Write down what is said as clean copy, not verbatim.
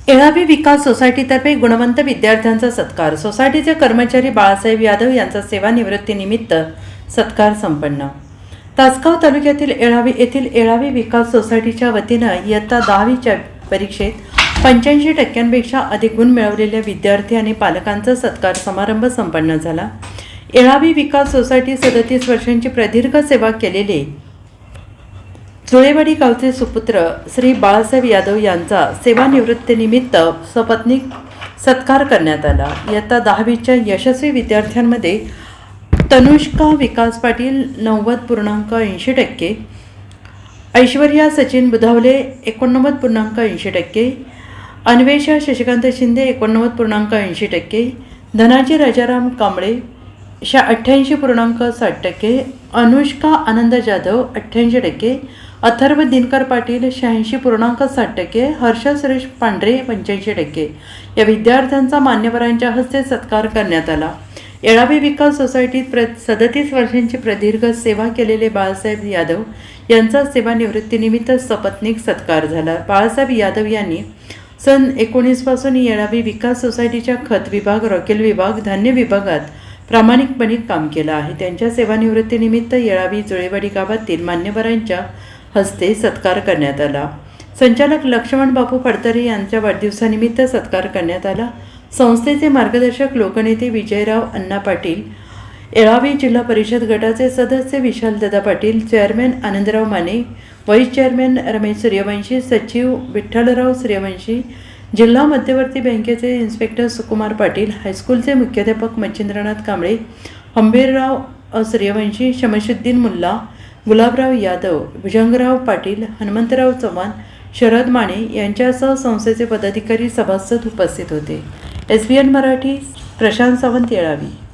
येळावी विकास सोसायटीतर्फे गुणवंत विद्यार्थ्यांचा सत्कार. सोसायटीचे कर्मचारी बाळासाहेब यादव यांचा सेवानिवृत्तीनिमित्त सत्कार संपन्न. तासगाव तालुक्यातील येळावी येथील येळावी विकास सोसायटीच्या वतीनं इयत्ता 10वीच्या परीक्षेत 85% अधिक गुण मिळवलेल्या विद्यार्थी आणि पालकांचा सत्कार समारंभ संपन्न झाला. येळावी विकास सोसायटी 37 वर्षांची प्रदीर्घ सेवा केलेले जुळेवाडी गावचे सुपुत्र श्री बाळासाहेब यादव यांचा सेवानिवृत्तीनिमित्त सपत्नीक सत्कार करण्यात आला. इयत्ता 10वीच्या यशस्वी विद्यार्थ्यांमध्ये तनुष्का विकास पाटील 90.80%, ऐश्वर्या सचिन बुधावले 89.80%, अन्वेषा शशिकांत शिंदे 89.80%, धनाजी राजाराम कांबळे 88.60%, अनुष्का आनंद जाधव 88%, अथर्व दिनकर पाटील 86.60%, हर्ष सुरेश पांढरे 85%. या विद्यार्थ्यांचा मान्यवरांच्या हस्ते सत्कार करण्यात आला. येळावी विकास सोसायटीत 37 वर्षांची प्रदीर्घ सेवा केलेले बाळासाहेब यादव यांचा सेवानिवृत्तीनिमित्त सपत्नीक सत्कार झाला. बाळासाहेब यादव यांनी सन 19 पासून येळावी विकास सोसायटीच्या खत विभाग, रॉकेल विभाग, धान्य विभागात प्रामाणिकपणे काम केलं आहे. त्यांच्या सेवानिवृत्तीनिमित्त येळावी जुळेवाडी गावातील मान्यवरांच्या हस्ते सत्कार करण्यात आला. संचालक लक्ष्मण बापू फडतरे यांच्या वाढदिवसानिमित्त सत्कार करण्यात आला. संस्थेचे मार्गदर्शक लोकनेते विजयराव अण्णा पाटील, येळावी जिल्हा परिषद गटाचे सदस्य Vishaldada Patil, chairman Anandrao Mane, vice chairman Ramesh Suryavanshi, सचिव विठ्ठलराव सूर्यवंशी, जिल्हा मध्यवर्ती बँकेचे इन्स्पेक्टर सुकुमार पाटील, हायस्कूलचे मुख्याध्यापक मच्छिंद्रनाथ कांबळे, हंबीरराव सूर्यवंशी, शमशुद्दीन मुल्ला, गुलाबराव यादव, भुजंगराव पाटील, हनुमंतराव चव्हाण, शरद माने यांच्यासह संस्थेचे पदाधिकारी सभासद उपस्थित होते. SBN मराठी, प्रशांत सावंत, येळावी.